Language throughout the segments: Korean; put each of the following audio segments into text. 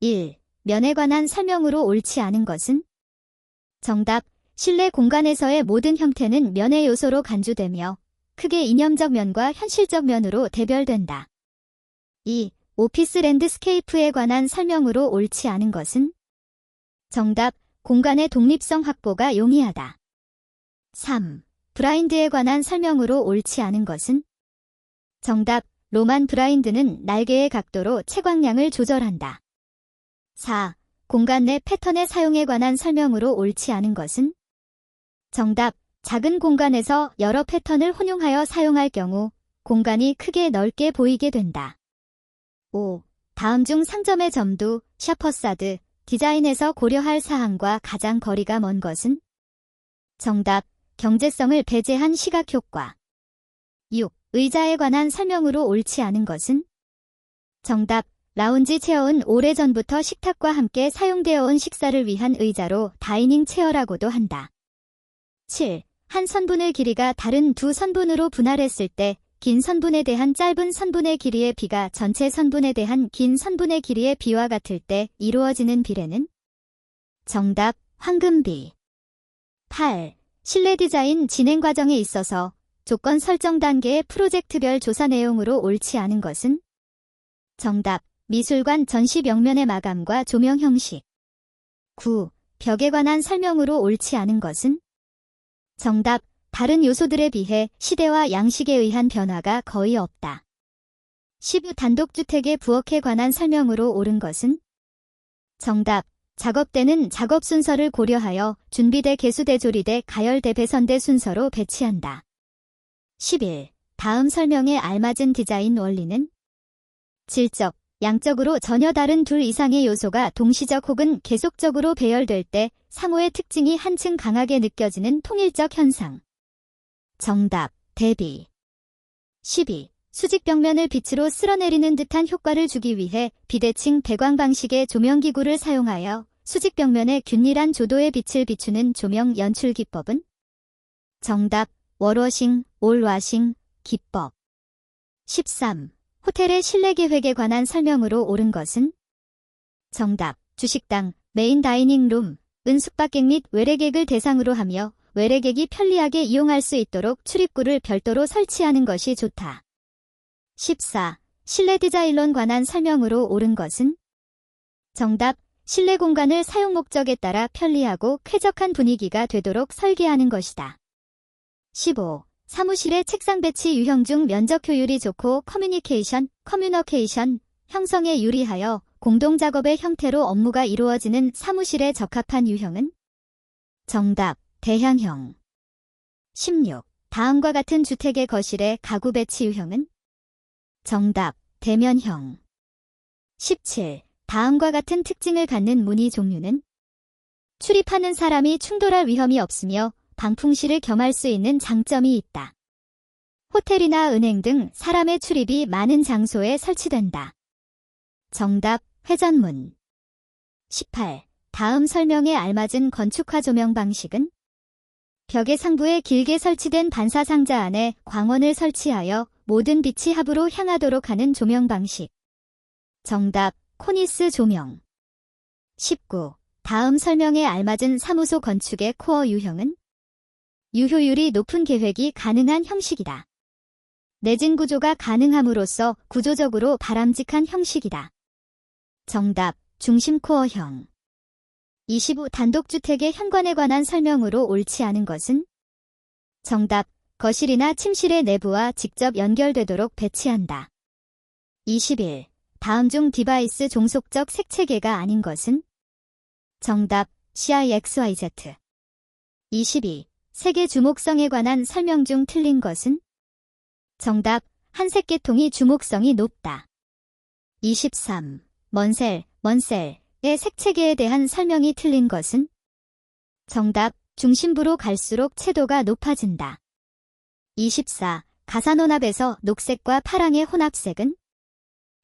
1. 면에 관한 설명으로 옳지 않은 것은? 정답. 실내 공간에서의 모든 형태는 면의 요소로 간주되며 크게 이념적 면과 현실적 면으로 대별된다. 2. 오피스 랜드스케이프에 관한 설명으로 옳지 않은 것은? 정답. 공간의 독립성 확보가 용이하다. 3. 브라인드에 관한 설명으로 옳지 않은 것은? 정답. 로만 브라인드는 날개의 각도로 채광량을 조절한다. 4. 공간 내 패턴의 사용에 관한 설명으로 옳지 않은 것은? 정답. 작은 공간에서 여러 패턴을 혼용하여 사용할 경우 공간이 크게 넓게 보이게 된다. 5. 다음 중 상점의 점도, 샤퍼사드, 디자인에서 고려할 사항과 가장 거리가 먼 것은? 정답. 경제성을 배제한 시각효과. 6. 의자에 관한 설명으로 옳지 않은 것은? 정답. 라운지 체어는 오래전부터 식탁과 함께 사용되어 온 식사를 위한 의자로 다이닝 체어라고도 한다. 7. 한 선분의 길이가 다른 두 선분으로 분할했을 때 긴 선분에 대한 짧은 선분의 길이의 비가 전체 선분에 대한 긴 선분의 길이의 비와 같을 때 이루어지는 비례는? 정답. 황금비. 8. 실내 디자인 진행 과정에 있어서 조건 설정 단계의 프로젝트별 조사 내용으로 옳지 않은 것은? 정답. 미술관 전시 벽면의 마감과 조명 형식. 9. 벽에 관한 설명으로 옳지 않은 것은? 정답. 다른 요소들에 비해 시대와 양식에 의한 변화가 거의 없다. 10. 단독주택의 부엌에 관한 설명으로 옳은 것은? 정답. 작업대는 작업 순서를 고려하여 준비대 개수대 조리대 가열대 배선대 순서로 배치한다. 11. 다음 설명에 알맞은 디자인 원리는? 질적, 양적으로 전혀 다른 둘 이상의 요소가 동시적 혹은 계속적으로 배열될 때 상호의 특징이 한층 강하게 느껴지는 통일적 현상. 정답. 대비. 12. 수직 벽면을 빛으로 쓸어내리는 듯한 효과를 주기 위해 비대칭 배광 방식의 조명기구를 사용하여 수직 벽면에 균일한 조도의 빛을 비추는 조명 연출 기법은? 정답. 월워싱, 올워싱, 기법. 13. 호텔의 실내 계획에 관한 설명으로 옳은 것은? 정답. 주식당, 메인 다이닝 룸, 숙박객 및 외래객을 대상으로 하며 외래객이 편리하게 이용할 수 있도록 출입구를 별도로 설치하는 것이 좋다. 14. 실내 디자인론 관한 설명으로 옳은 것은? 정답. 실내 공간을 사용 목적에 따라 편리하고 쾌적한 분위기가 되도록 설계하는 것이다. 15. 사무실의 책상 배치 유형 중 면적 효율이 좋고 커뮤니케이션 형성에 유리하여 공동작업의 형태로 업무가 이루어지는 사무실에 적합한 유형은? 정답. 대향형. 16. 다음과 같은 주택의 거실의 가구 배치 유형은? 정답. 대면형. 17. 다음과 같은 특징을 갖는 무늬 종류는? 출입하는 사람이 충돌할 위험이 없으며 방풍실을 겸할 수 있는 장점이 있다. 호텔이나 은행 등 사람의 출입이 많은 장소에 설치된다. 정답. 회전문. 18. 다음 설명에 알맞은 건축화 조명 방식은? 벽의 상부에 길게 설치된 반사 상자 안에 광원을 설치하여 모든 빛이 합으로 향하도록 하는 조명 방식. 정답. 코니스 조명. 19. 다음 설명에 알맞은 사무소 건축의 코어 유형은? 유효율이 높은 계획이 가능한 형식이다. 내진 구조가 가능함으로써 구조적으로 바람직한 형식이다. 정답. 중심 코어형. 25. 단독주택의 현관에 관한 설명으로 옳지 않은 것은? 정답. 거실이나 침실의 내부와 직접 연결되도록 배치한다. 21. 다음 중 디바이스 종속적 색채계가 아닌 것은? 정답. CIXYZ. 22. 색의 주목성에 관한 설명 중 틀린 것은? 정답. 한 색계통이 주목성이 높다. 23. 먼셀의 색채계에 대한 설명이 틀린 것은? 정답. 중심부로 갈수록 채도가 높아진다. 24. 가산혼합에서 녹색과 파랑의 혼합색은?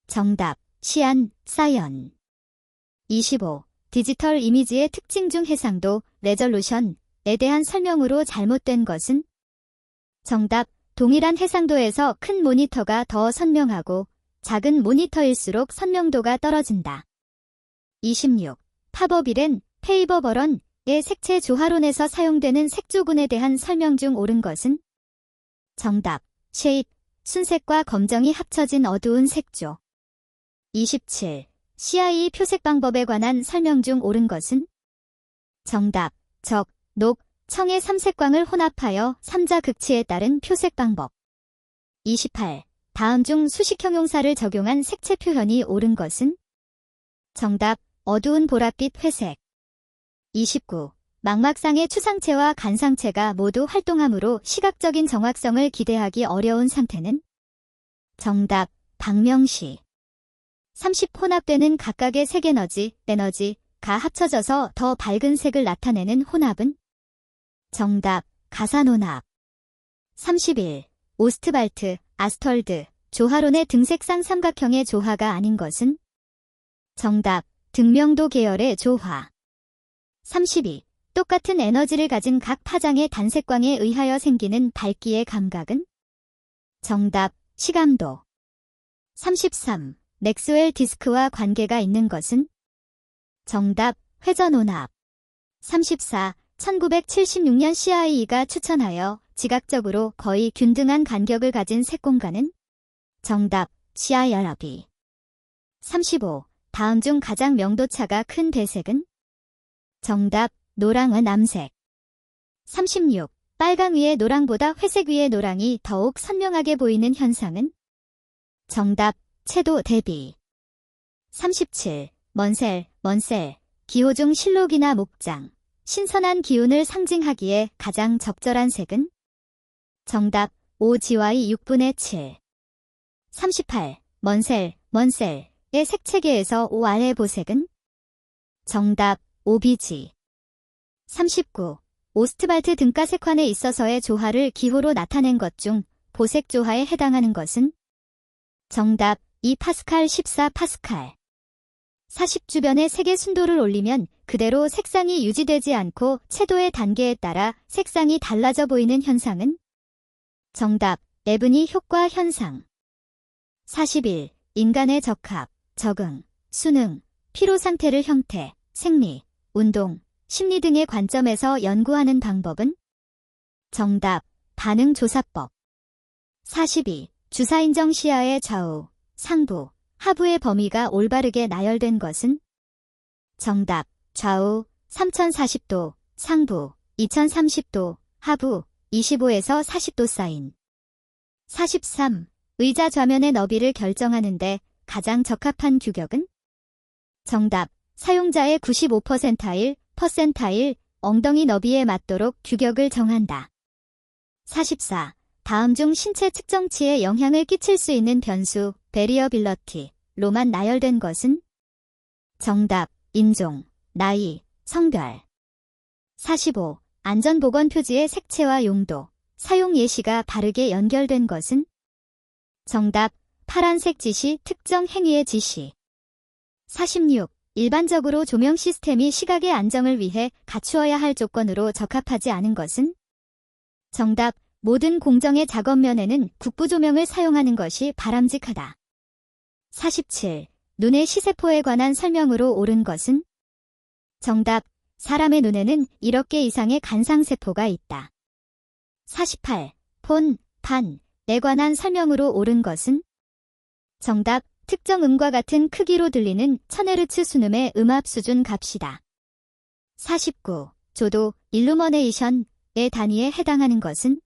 정답. 시안, 사연. 25. 디지털 이미지의 특징 중 해상도, 레졸루션에 대한 설명으로 잘못된 것은? 정답. 동일한 해상도에서 큰 모니터가 더 선명하고 작은 모니터일수록 선명도가 떨어진다. 26. 파버빌은 페이버버런의 색채 조화론에서 사용되는 색조군에 대한 설명 중 옳은 것은? 정답. 쉐입. 순색과 검정이 합쳐진 어두운 색조. 27. CIE 표색 방법에 관한 설명 중 옳은 것은? 정답. 적, 녹, 청의 삼색광을 혼합하여 삼자극치에 따른 표색 방법. 28. 다음 중 수식형 용사를 적용한 색채 표현이 옳은 것은? 정답. 어두운 보랏빛 회색. 29. 망막상의 추상체와 간상체가 모두 활동하므로 시각적인 정확성을 기대하기 어려운 상태는? 정답. 박명시. 30. 혼합되는 각각의 색 에너지가 합쳐져서 더 밝은 색을 나타내는 혼합은? 정답. 가산혼합. 31. 오스트발트, 아스털드, 조화론의 등색상 삼각형의 조화가 아닌 것은? 정답. 등명도 계열의 조화. 32. 똑같은 에너지를 가진 각 파장의 단색광에 의하여 생기는 밝기의 감각은? 정답. 시감도. 33. 맥스웰 디스크와 관계가 있는 것은? 정답. 회전혼합. 34. 1976년 CIE가 추천하여 지각적으로 거의 균등한 간격을 가진 색공간은? 정답. CIRB. 35. 다음 중 가장 명도차가 큰 배색은? 정답. 노랑은 암색. 36. 빨강 위의 노랑보다 회색 위의 노랑이 더욱 선명하게 보이는 현상은? 정답. 채도 대비. 37. 먼셀, 기호 중 실록이나 목장, 신선한 기운을 상징하기에 가장 적절한 색은? 정답. OGY 6분의 7. 38. 먼셀의 색체계에서 O 아래 보색은? 정답. OBG. 39. 오스트발트 등가색환에 있어서의 조화를 기호로 나타낸 것 중 보색 조화에 해당하는 것은? 정답. 2파스칼 14파스칼. 40. 주변의 색의 순도를 올리면 그대로 색상이 유지되지 않고 채도의 단계에 따라 색상이 달라져 보이는 현상은? 정답. 에브니 효과 현상. 41. 인간의 적합, 적응, 수능, 피로 상태를 형태, 생리, 운동, 심리 등의 관점에서 연구하는 방법은? 정답. 반응조사법. 42. 주사인정 시야의 좌우, 상부, 하부의 범위가 올바르게 나열된 것은? 정답. 좌우 3040도, 상부 2030도, 하부 25에서 40도 사인. 43. 의자 좌면의 너비를 결정하는데 가장 적합한 규격은? 정답. 사용자의 95%퍼센타일 엉덩이 너비에 맞도록 규격을 정한다. 44. 다음 중 신체 측정치에 영향을 끼칠 수 있는 변수, 베리어빌러티로만 나열된 것은? 정답. 인종, 나이, 성별. 45. 안전보건 표지의 색채와 용도, 사용 예시가 바르게 연결된 것은? 정답. 파란색 지시, 특정 행위의 지시. 46. 일반적으로 조명 시스템이 시각의 안정을 위해 갖추어야 할 조건으로 적합하지 않은 것은? 정답. 모든 공정의 작업면에는 국부조명을 사용하는 것이 바람직하다. 47. 눈의 시세포에 관한 설명으로 옳은 것은? 정답. 사람의 눈에는 1억 개 이상의 간상세포가 있다. 48. 판에 관한 설명으로 옳은 것은? 정답. 특정 음과 같은 크기로 들리는 1000Hz 순음의 음압 수준 값이다. 49. 조도, 일루머네이션의 단위에 해당하는 것은?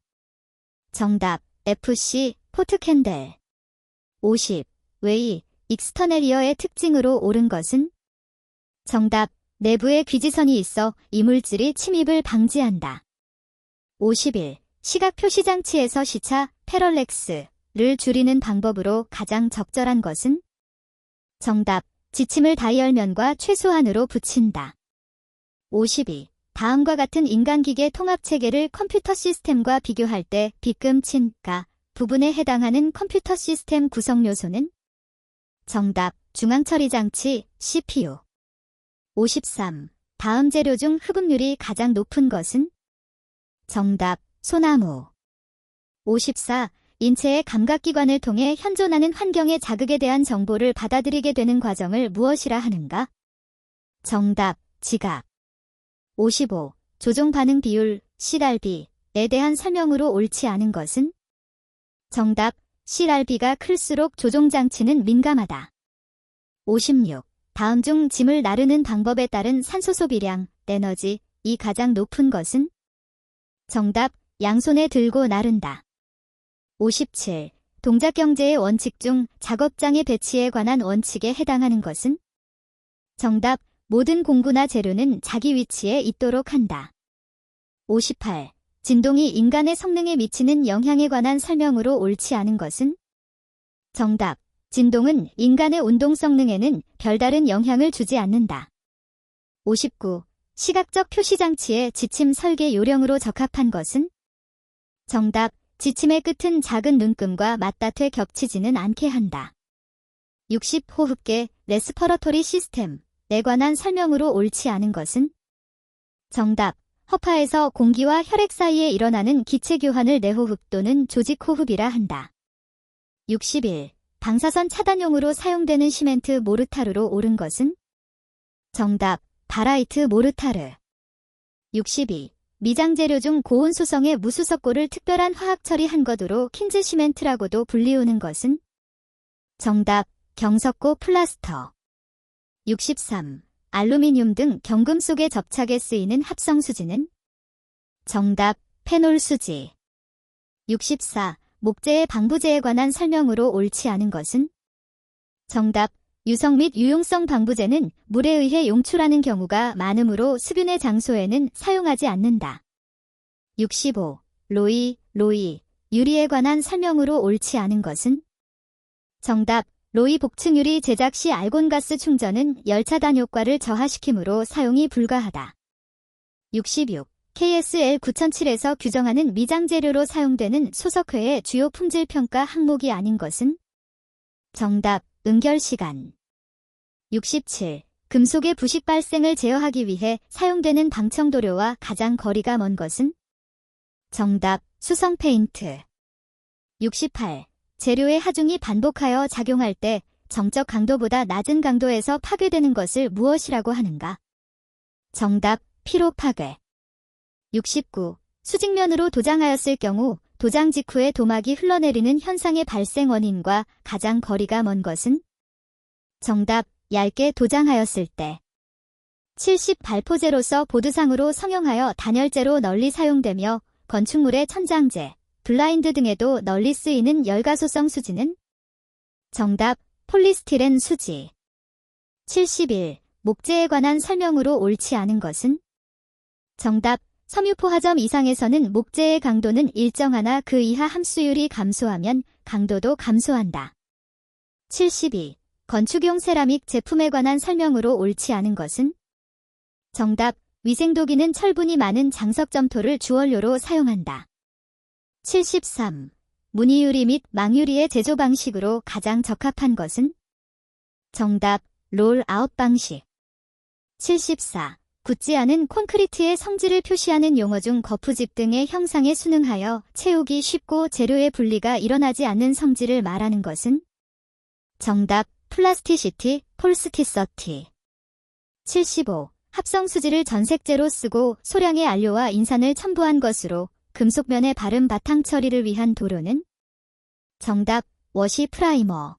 정답. FC, 포트캔델. 50. 웨이, 익스터네리어의 특징으로 옳은 것은? 정답. 내부에 귀지선이 있어 이물질이 침입을 방지한다. 51. 시각 표시장치에서 시차, 패럴렉스를 줄이는 방법으로 가장 적절한 것은? 정답. 지침을 다이얼면과 최소한으로 붙인다. 52. 다음과 같은 인간기계 통합체계를 컴퓨터 시스템과 비교할 때 빗금친가 부분에 해당하는 컴퓨터 시스템 구성 요소는? 정답. 중앙처리장치, CPU. 53. 다음 재료 중 흡음률이 가장 높은 것은? 정답. 소나무. 54. 인체의 감각기관을 통해 현존하는 환경의 자극에 대한 정보를 받아들이게 되는 과정을 무엇이라 하는가? 정답, 지각. 55. 조종 반응 비율, CRB에 대한 설명으로 옳지 않은 것은? 정답, CRB가 클수록 조종 장치는 민감하다. 56. 다음 중 짐을 나르는 방법에 따른 산소 소비량, 에너지, 이 가장 높은 것은? 정답, 양손에 들고 나른다. 57. 동작 경제의 원칙 중 작업장의 배치에 관한 원칙에 해당하는 것은? 정답, 모든 공구나 재료는 자기 위치에 있도록 한다. 58. 진동이 인간의 성능에 미치는 영향에 관한 설명으로 옳지 않은 것은? 정답, 진동은 인간의 운동 성능에는 별다른 영향을 주지 않는다. 59. 시각적 표시 장치의 지침 설계 요령으로 적합한 것은? 정답, 지침의 끝은 작은 눈금과 맞닿되 겹치지는 않게 한다. 60. 호흡계, 레스퍼러토리 시스템에 관한 설명으로 옳지 않은 것은? 정답, 허파에서 공기와 혈액 사이에 일어나는 기체 교환을 내호흡 또는 조직호흡이라 한다. 61. 방사선 차단용으로 사용되는 시멘트 모르타르로 옳은 것은? 정답, 바라이트 모르타르. 62. 미장재료 중 고온수성의 무수석고를 특별한 화학 처리한 것으로 킨즈 시멘트라고도 불리우는 것은? 정답, 경석고 플라스터. 63. 알루미늄 등 경금속에 접착에 쓰이는 합성수지는? 정답, 페놀수지. 64. 목재의 방부제에 관한 설명으로 옳지 않은 것은? 정답, 유성 및 유용성 방부제는 물에 의해 용출하는 경우가 많으므로 수균의 장소에는 사용하지 않는다. 65. 로이, 유리에 관한 설명으로 옳지 않은 것은? 정답, 로이 복층유리 제작 시 알곤가스 충전은 열차단 효과를 저하시키므로 사용이 불가하다. 66. KSL 9007에서 규정하는 미장재료로 사용되는 소석회의 주요 품질평가 항목이 아닌 것은? 정답, 응결시간. 67. 금속의 부식 발생을 제어하기 위해 사용되는 방청도료와 가장 거리가 먼 것은? 정답, 수성 페인트. 68. 재료의 하중이 반복하여 작용할 때 정적 강도보다 낮은 강도에서 파괴되는 것을 무엇이라고 하는가? 정답, 피로 파괴. 69. 수직면으로 도장하였을 경우 도장 직후에 도막이 흘러내리는 현상의 발생 원인과 가장 거리가 먼 것은? 정답, 얇게 도장하였을 때. 70. 발포제로서 보드상으로 성형하여 단열재로 널리 사용되며 건축물의 천장재, 블라인드 등에도 널리 쓰이는 열가소성 수지는? 정답, 폴리스티렌 수지. 71. 목재에 관한 설명으로 옳지 않은 것은? 정답, 섬유포화점 이상에서는 목재의 강도는 일정하나 그 이하 함수율이 감소하면 강도도 감소한다. 72. 건축용 세라믹 제품에 관한 설명으로 옳지 않은 것은? 정답, 위생도기는 철분이 많은 장석점토를 주원료로 사용한다. 73. 무늬유리 및 망유리의 제조 방식으로 가장 적합한 것은? 정답, 롤아웃 방식. 74. 굳지 않은 콘크리트의 성질을 표시하는 용어 중 거푸집 등의 형상에 순응하여 채우기 쉽고 재료의 분리가 일어나지 않는 성질을 말하는 것은? 정답, 플라스티시티, 폴스티서티. 75. 합성수지를 전색제로 쓰고 소량의 안료와 인산을 첨부한 것으로 금속면의 바른 바탕 처리를 위한 도료는? 정답, 워시 프라이머.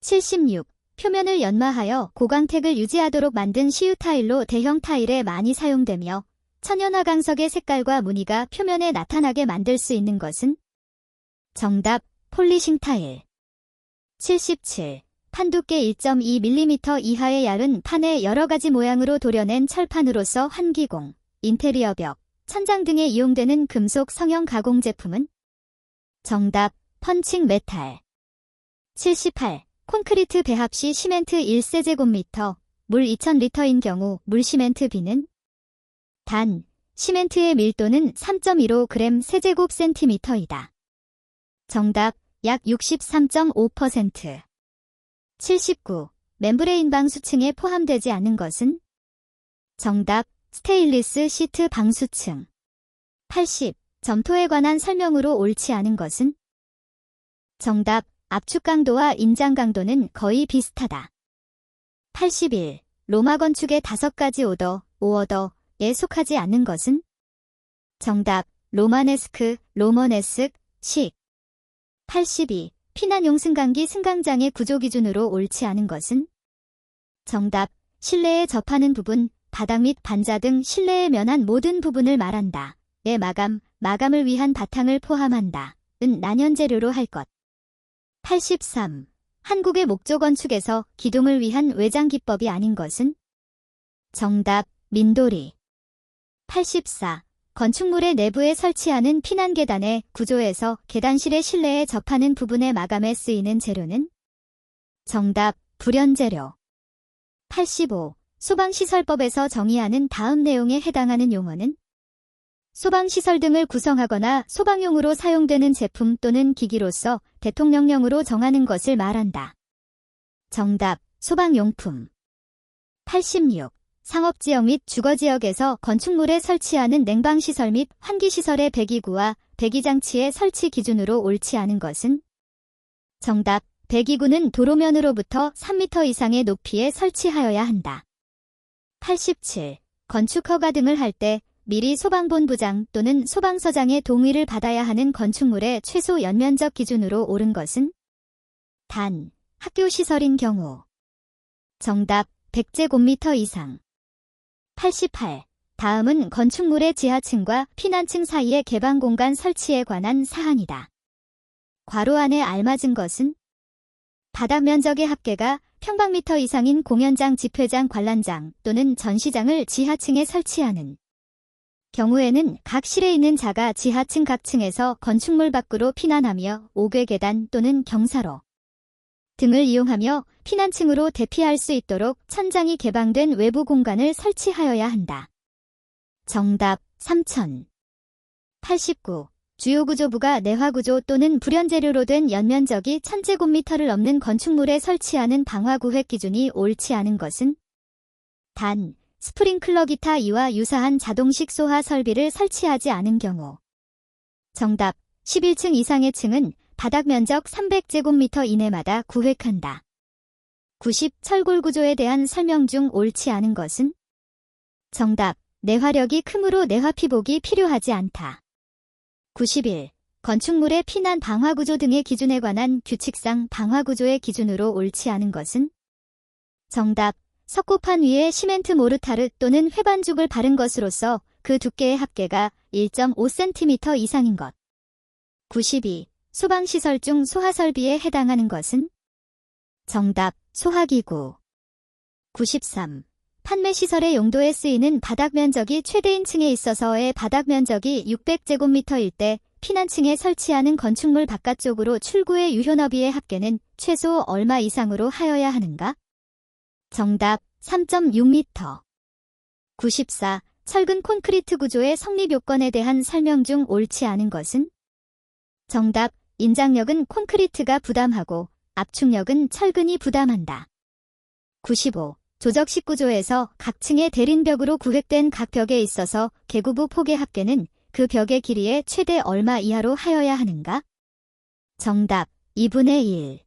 76. 표면을 연마하여 고광택을 유지하도록 만든 시유 타일로 대형 타일에 많이 사용되며 천연화강석의 색깔과 무늬가 표면에 나타나게 만들 수 있는 것은? 정답, 폴리싱 타일. 77. 판두께 1.2mm 이하의 얇은 판에 여러가지 모양으로 도려낸 철판으로서 환기공, 인테리어 벽, 천장 등에 이용되는 금속 성형 가공 제품은? 정답, 펀칭 메탈. 78. 콘크리트 배합 시 시멘트 1세제곱미터, 물 2000리터인 경우 물시멘트 B는? 단, 시멘트의 밀도는 3.15g 세제곱센티미터이다. 정답, 약 63.5%. 79. 멤브레인 방수층에 포함되지 않는 것은? 정답, 스테인리스 시트 방수층. 80. 점토에 관한 설명으로 옳지 않은 것은? 정답, 압축 강도와 인장 강도는 거의 비슷하다. 81. 로마 건축의 5가지 오어더에 속하지 않는 것은? 정답, 로마네스크, 로머네스, 식. 82. 피난용 승강기 승강장의 구조 기준으로 옳지 않은 것은? 정답, 실내에 접하는 부분, 바닥 및 반자 등 실내에 면한 모든 부분을 말한다. 의 마감을 위한 바탕을 포함한다. 은 난연재료로 할 것. 83. 한국의 목조 건축에서 기둥을 위한 외장 기법이 아닌 것은? 정답, 민돌이. 84. 건축물의 내부에 설치하는 피난 계단의 구조에서 계단실의 실내에 접하는 부분의 마감에 쓰이는 재료는? 정답, 불연재료. 85. 소방시설법에서 정의하는 다음 내용에 해당하는 용어는? 소방시설 등을 구성하거나 소방용으로 사용되는 제품 또는 기기로서 대통령령으로 정하는 것을 말한다. 정답, 소방용품. 86. 상업지역 및 주거지역에서 건축물에 설치하는 냉방시설 및 환기시설의 배기구와 배기장치의 설치 기준으로 옳지 않은 것은? 정답, 배기구는 도로면으로부터 3m 이상의 높이에 설치하여야 한다. 87. 건축 허가 등을 할 때 미리 소방본부장 또는 소방서장의 동의를 받아야 하는 건축물의 최소 연면적 기준으로 옳은 것은? 단, 학교시설인 경우. 정답, 100제곱미터 이상. 88. 다음은 건축물의 지하층과 피난층 사이의 개방 공간 설치에 관한 사항이다. 괄호 안에 알맞은 것은? 바닥 면적의 합계가 평방미터 이상인 공연장, 집회장, 관람장 또는 전시장을 지하층에 설치하는 경우에는 각 실에 있는 자가 지하층 각 층에서 건축물 밖으로 피난하며 옥외 계단 또는 경사로 등을 이용하며 피난층으로 대피할 수 있도록 천장이 개방된 외부 공간을 설치하여야 한다. 정답, 3000. 89. 주요 구조부가 내화구조 또는 불연재료로 된 연면적이 1000제곱미터를 넘는 건축물에 설치하는 방화구획 기준이 옳지 않은 것은? 단, 스프링클러 기타 이와 유사한 자동식 소화 설비를 설치하지 않은 경우. 정답, 11층 이상의 층은 바닥 면적 300제곱미터 이내마다 구획한다. 90. 철골 구조에 대한 설명 중 옳지 않은 것은? 정답, 내화력이 크므로 내화 피복이 필요하지 않다. 91. 건축물의 피난 방화구조 등의 기준에 관한 규칙상 방화구조의 기준으로 옳지 않은 것은? 정답, 석고판 위에 시멘트 모르타르 또는 회반죽을 바른 것으로서 그 두께의 합계가 1.5cm 이상인 것. 92. 소방시설 중 소화설비에 해당하는 것은? 정답, 소화기구. 93. 판매시설의 용도에 쓰이는 바닥 면적이 최대인 층에 있어서의 바닥 면적이 600제곱미터일 때 피난층에 설치하는 건축물 바깥쪽으로 출구의 유효너비의 합계는 최소 얼마 이상으로 하여야 하는가? 정답, 3.6m. 94. 철근 콘크리트 구조의 성립 요건에 대한 설명 중 옳지 않은 것은? 정답, 인장력은 콘크리트가 부담하고 압축력은 철근이 부담한다. 95. 조적식 구조에서 각 층의 대린벽으로 구획된 각 벽에 있어서 계구부 폭의 합계는 그 벽의 길이의 최대 얼마 이하로 하여야 하는가? 정답, 2분의 1.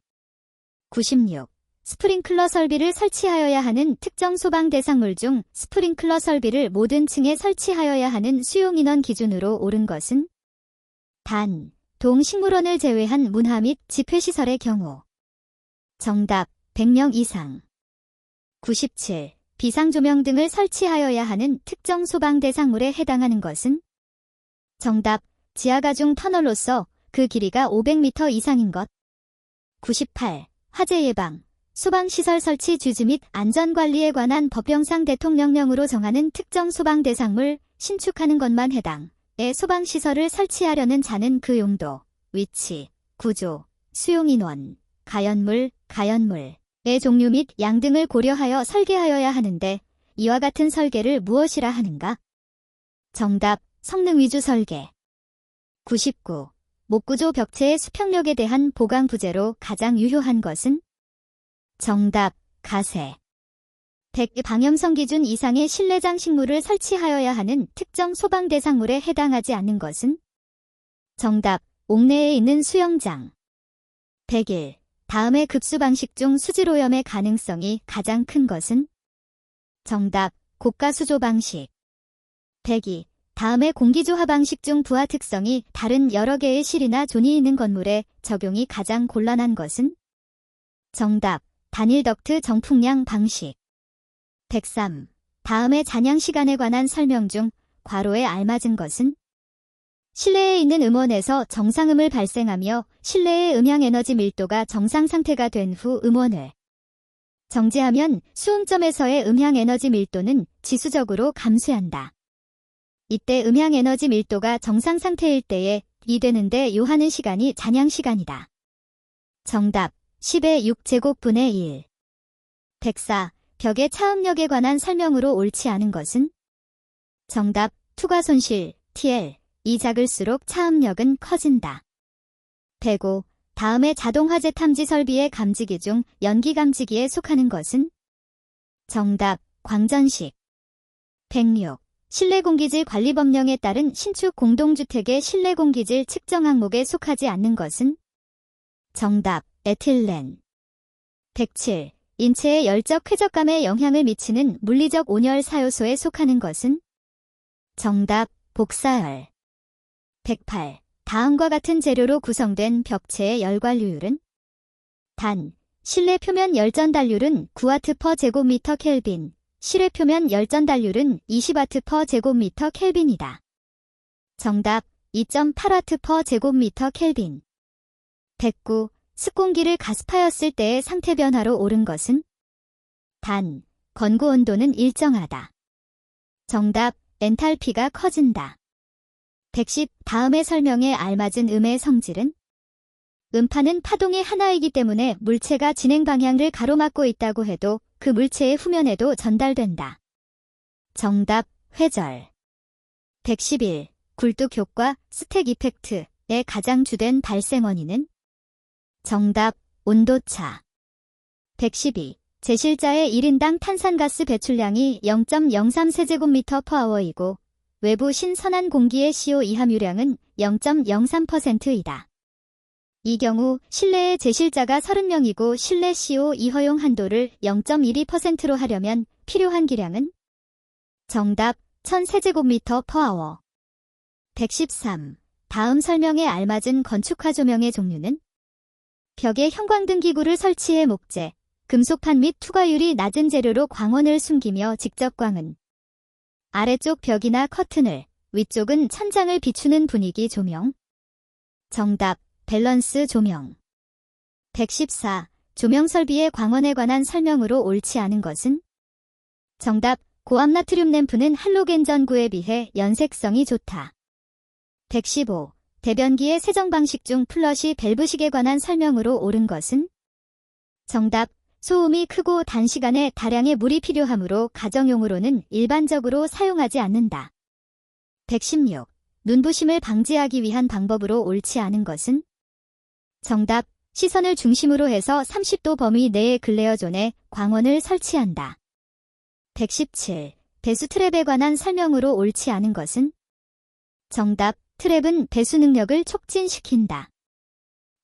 96. 스프링클러 설비를 설치하여야 하는 특정 소방 대상물 중 스프링클러 설비를 모든 층에 설치하여야 하는 수용인원 기준으로 옳은 것은? 단, 동식물원을 제외한 문화 및 집회시설의 경우. 정답, 100명 이상. 97. 비상조명 등을 설치하여야 하는 특정 소방 대상물에 해당하는 것은? 정답, 지하가중 터널로서 그 길이가 500m 이상인 것. 98. 화재 예방, 소방시설 설치 주지 및 안전관리에 관한 법령상 대통령령으로 정하는 특정 소방 대상물, 신축하는 것만 해당의 소방시설을 설치하려는 자는 그 용도, 위치, 구조, 수용인원, 가연물의 종류 및 양 등을 고려하여 설계하여야 하는데 이와 같은 설계를 무엇이라 하는가? 정답, 성능 위주 설계. 99. 목구조 벽체의 수평력에 대한 보강 부재로 가장 유효한 것은? 정답, 가세. 100. 방염성 기준 이상의 실내 장식물을 설치하여야 하는 특정 소방 대상물에 해당하지 않는 것은? 정답, 옥내에 있는 수영장. 101. 다음의 급수 방식 중 수질 오염의 가능성이 가장 큰 것은? 정답, 고가 수조 방식. 102. 다음의 공기조화 방식 중 부하 특성이 다른 여러 개의 실이나 존이 있는 건물에 적용이 가장 곤란한 것은? 정답, 단일 덕트 정풍량 방식. 103. 다음의 잔향 시간에 관한 설명 중 괄호에 알맞은 것은? 실내에 있는 음원에서 정상음을 발생하며 실내의 음향 에너지 밀도가 정상 상태가 된 후 음원을 정지하면 수음점에서의 음향 에너지 밀도는 지수적으로 감소한다. 이때 음향 에너지 밀도가 정상 상태일 때에 이 되는데 요하는 시간이 잔향 시간이다. 정답, 10의 6제곱분의 1. 104. 벽의 차음력에 관한 설명으로 옳지 않은 것은? 정답, 투과 손실, TL. 이 작을수록 차음력은 커진다. 105. 다음의 자동 화재 탐지 설비의 감지기 중 연기 감지기에 속하는 것은? 정답, 광전식. 106. 실내 공기질 관리 법령에 따른 신축 공동주택의 실내 공기질 측정 항목에 속하지 않는 것은? 정답, 에틸렌. 107. 인체의 열적 쾌적감에 영향을 미치는 물리적 온열 사요소에 속하는 것은? 정답, 복사열. 108. 다음과 같은 재료로 구성된 벽체의 열관류율은? 단, 실내 표면 열전 단률은 9W/제곱미터 켈빈, 실외 표면 열전 단률은 20W/제곱미터 켈빈이다. 정답, 2.8W/제곱미터 켈빈. 109. 습공기를 가습하였을 때의 상태 변화로 옳은 것은? 단, 건구 온도는 일정하다. 정답, 엔탈피가 커진다. 110. 다음의 설명에 알맞은 음의 성질은? 음파는 파동의 하나이기 때문에 물체가 진행 방향을 가로막고 있다고 해도 그 물체의 후면에도 전달된다. 정답, 회절. 111. 굴뚝 효과, 스택 이펙트의 가장 주된 발생 원인은? 정답, 온도차. 112. 제실자의 1인당 탄산가스 배출량이 0.03세제곱미터/h이고 외부 신선한 공기의 CO2 함유량은 0.03%이다. 이 경우 실내의 제실자가 30명이고 실내 CO2 허용 한도를 0.12%로 하려면 필요한 기량은? 정답, 1000세제곱미터/h. 113. 다음 설명에 알맞은 건축화 조명의 종류는? 벽에 형광등 기구를 설치해 목재, 금속판 및 투과율이 낮은 재료로 광원을 숨기며 직접 광은 아래쪽 벽이나 커튼을, 위쪽은 천장을 비추는 분위기 조명. 정답, 밸런스 조명. 114. 조명 설비의 광원에 관한 설명으로 옳지 않은 것은? 정답, 고압 나트륨 램프는 할로겐 전구에 비해 연색성이 좋다. 115. 대변기의 세정 방식 중 플러시 밸브식에 관한 설명으로 옳은 것은? 정답, 소음이 크고 단시간에 다량의 물이 필요하므로 가정용으로는 일반적으로 사용하지 않는다. 116. 눈부심을 방지하기 위한 방법으로 옳지 않은 것은? 정답, 시선을 중심으로 해서 30도 범위 내의 글레어존에 광원을 설치한다. 117. 배수 트랩에 관한 설명으로 옳지 않은 것은? 정답, 트랩은 배수 능력을 촉진시킨다.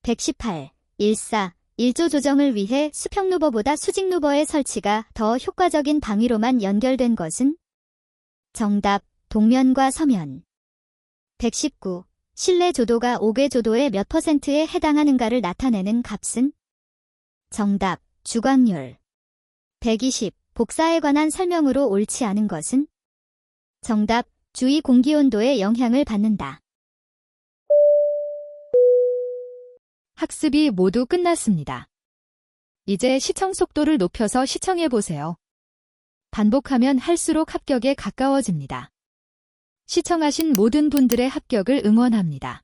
118. 1사. 일조 조정을 위해 수평 루버보다 수직 루버의 설치가 더 효과적인 방위로만 연결된 것은? 정답, 동면과 서면. 119. 실내 조도가 5개 조도의 몇 %에 해당하는가를 나타내는 값은? 정답, 주광률. 120. 복사에 관한 설명으로 옳지 않은 것은? 정답, 주위 공기온도에 영향을 받는다. 학습이 모두 끝났습니다. 이제 시청 속도를 높여서 시청해보세요. 반복하면 할수록 합격에 가까워집니다. 시청하신 모든 분들의 합격을 응원합니다.